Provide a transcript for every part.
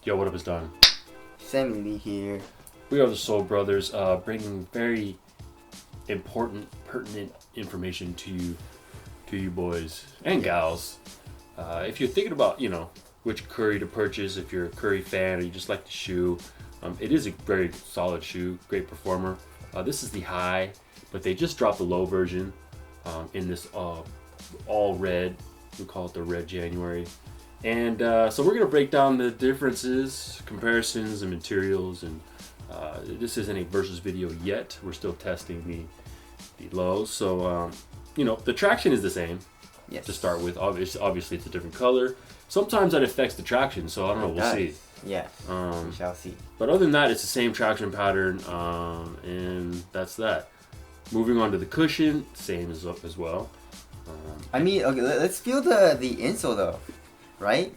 Yo, what up is done? Sammy Lee here. We are the Soul Brothers, bringing very important, pertinent information to you boys and gals. If you're thinking about, which Curry to purchase, if you're a Curry fan or you just like the shoe, it is a very solid shoe, great performer. This is the high, but they just dropped the low version in this all red. We call it the Red January. And so we're going to break down the differences, comparisons, and materials. And this isn't a versus video yet. We're still testing the lows. So, the traction is the same. Yes. To start with. Obviously, it's a different color. Sometimes that affects the traction. So, I don't know. We'll see. Yeah, we shall see. But other than that, it's the same traction pattern. And that's that. Moving on to the cushion, same as well. Okay, let's feel the insole though. Right?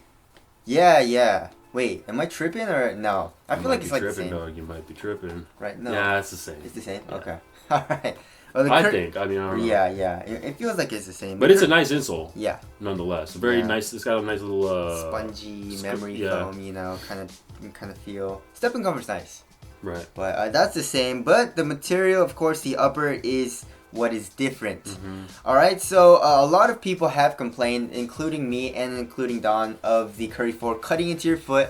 Yeah. Wait, am I tripping or no? I feel like it's like the same. Dog. You might be tripping. Right? No. Yeah, it's the same. It's the same? Yeah. Okay. Alright. Well, I think. I don't know. Yeah. It feels like it's the same. But it's a nice insole. Yeah. Nonetheless. Very nice. It's got a nice little... spongy memory foam, kind of feel. Stepping comfort's nice. Right. But that's the same. But the material, of course, the upper is what is different. Mm-hmm. Alright, so a lot of people have complained, including me and including Don, of the Curry 4 cutting into your foot.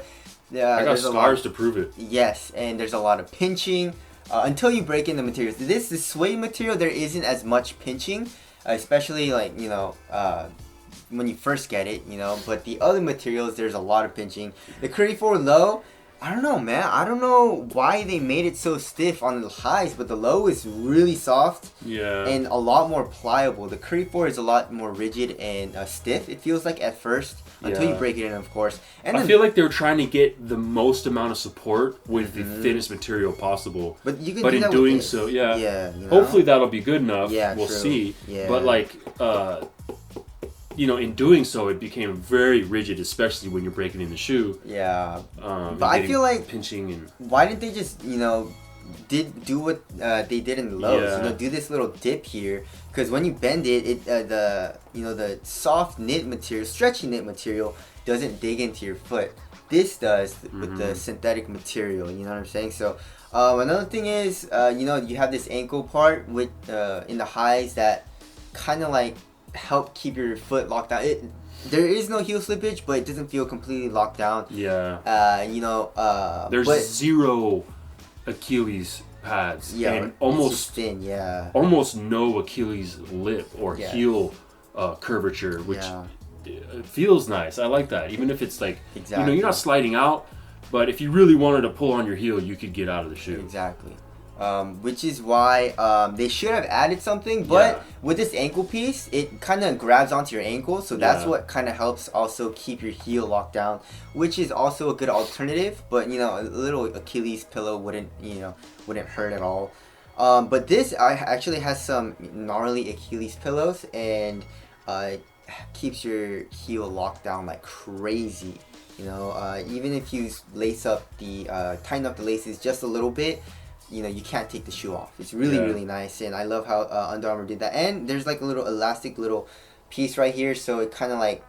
I got scars to prove it. Yes, and there's a lot of pinching until you break in the materials. The suede material, there isn't as much pinching, especially like, when you first get it, but the other materials, there's a lot of pinching. The Curry 4 low, I don't know, man. I don't know why they made it so stiff on the highs, but the low is really soft. Yeah. And a lot more pliable. The Curry 4 is a lot more rigid and stiff, it feels like at first, until you break it in, of course. And I feel like they were trying to get the most amount of support with the thinnest material possible. But you can but do in that doing with so, hopefully that'll be good enough. Yeah, we'll true. see. Yeah. But in doing so, it became very rigid, especially when you're breaking in the shoe. Yeah. But I feel like pinching and why didn't they just do what they did in the lows? Yeah. Do this little dip here, because when you bend it, the soft knit material, stretchy knit material doesn't dig into your foot. This does with the synthetic material. You know what I'm saying? So another thing is you have this ankle part with in the highs that kind of like help keep your foot locked down. There is no heel slippage, but it doesn't feel completely locked down. Yeah. There's zero Achilles pads. Yeah. And almost thin. Yeah. Almost no Achilles lip or heel curvature, which it feels nice. I like that. Even if it's like you're not sliding out, but if you really wanted to pull on your heel, you could get out of the shoe. Exactly. Which is why they should have added something, but with this ankle piece, it kind of grabs onto your ankle, so that's what kind of helps also keep your heel locked down, which is also a good alternative. But a little Achilles pillow wouldn't hurt at all. But this actually has some gnarly Achilles pillows, and it keeps your heel locked down like crazy. Even if you tighten up the laces just a little bit, you can't take the shoe off. It's really nice, and I love how Under Armour did that. And there's like a little elastic little piece right here, so it kind of like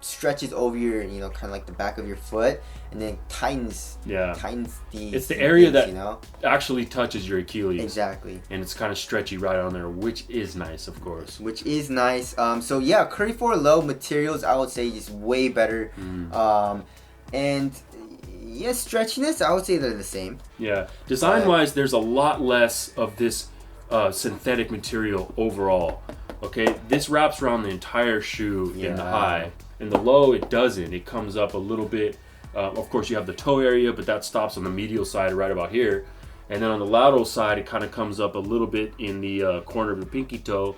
stretches over your, kind of like the back of your foot, and then tightens the. It's the area that actually touches your Achilles. Exactly. And it's kind of stretchy right on there, which is nice, of course. Which is nice. So yeah, Curry 4 low materials, I would say, is way better. And stretchiness, I would say they're the same. Yeah, design-wise, there's a lot less of this synthetic material overall. Okay, this wraps around the entire shoe in the high. In the low, it doesn't. It comes up a little bit. Of course, you have the toe area, but that stops on the medial side right about here. And then on the lateral side, it kind of comes up a little bit in the corner of the pinky toe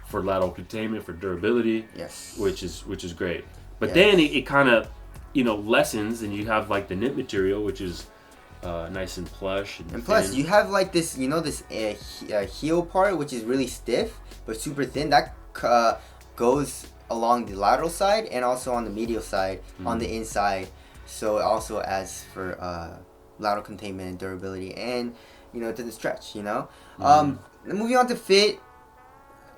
for lateral containment, for durability. Yes. Which is great. But then it kind of lessens, and you have like the knit material, which is nice and plush. And plus, thin. you have like this, this heel part, which is really stiff but super thin. That goes along the lateral side and also on the medial side, on the inside. So it also adds for lateral containment and durability, and it doesn't stretch. Moving on to fit,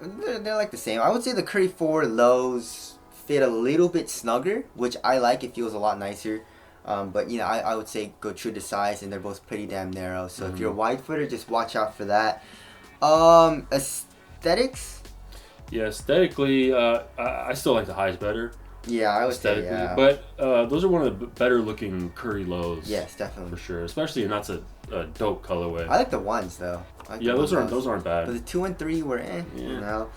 they're like the same. I would say the Curry 4 lows fit a little bit snugger, which I like. It feels a lot nicer. But you know, I would say go true to size, and they're both pretty damn narrow. So if you're a Mm-hmm. wide footer, just watch out for that. Aesthetics. Yeah, aesthetically, I still like the highs better. Yeah, I would say Aesthetically, yeah. but those are one of the better looking Curry lows. Yes, definitely. For sure, especially and that's a dope colorway. I like the ones though. I like Yeah, the those ones. aren't But bad. the 2 and 3 were you Yeah. know.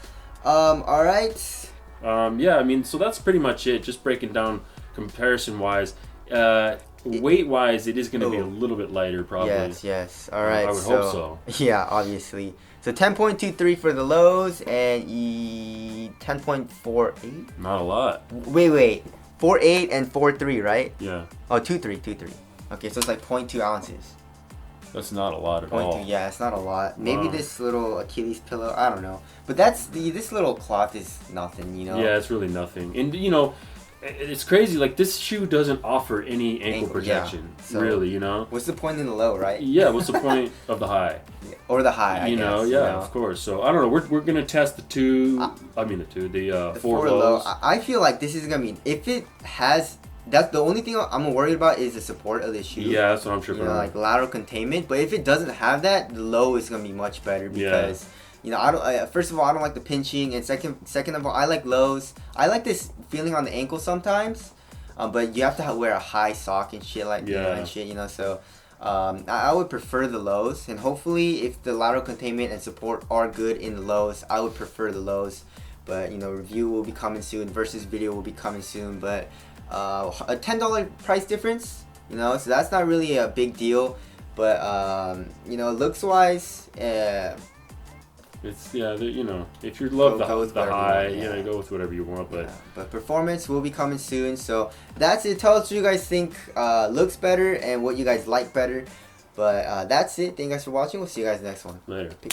All right. Yeah, I mean, so that's pretty much it. Just breaking down comparison wise, weight wise, it is going to be a little bit lighter probably. Yes. All right. I would hope so. Yeah, obviously. So 10.23 for the lows and 10.48. Not a lot. Wait. 4.8 and 4.3, right? Yeah, Oh, 2.3. Okay, so it's like 0.2 ounces. that's not a lot at 0.2. all. Yeah, it's not a lot. Maybe Wow. this little Achilles pillow. I don't know. But this little cloth is nothing. You know. Yeah, it's really nothing. And you know, it's crazy. Like this shoe doesn't offer any ankle protection, So- really. You know. What's the point in the low, right? Yeah. What's the point of the high? Or the high, I You guess. know. Yeah. Of course. So I don't know. We're gonna test the two. The The four four low. lows. I feel like this is gonna be if it has. That's the only thing I'm worried about is the support of the shoe. Yeah, that's what I'm You tripping know, on. like lateral containment. But if it doesn't have that, the low is gonna be much better because. You know, first of all, I don't like the pinching, and second of all, I like lows. I like this feeling on the ankle sometimes, but you have to wear a high sock and shit like and shit. You know, so I would prefer the lows, and hopefully, if the lateral containment and support are good in the lows, I would prefer the lows. But you know, review will be coming soon. Versus video will be coming soon. But a $10 price difference, you know, so that's not really a big deal. But you know, looks wise. It's you know, if you love Go with the whatever you high, want, yeah. go with whatever you want. But But performance will be coming soon. So that's it. Tell us what you guys think looks better and what you guys like better. But that's it. Thank you guys for watching. We'll see you guys next one. later.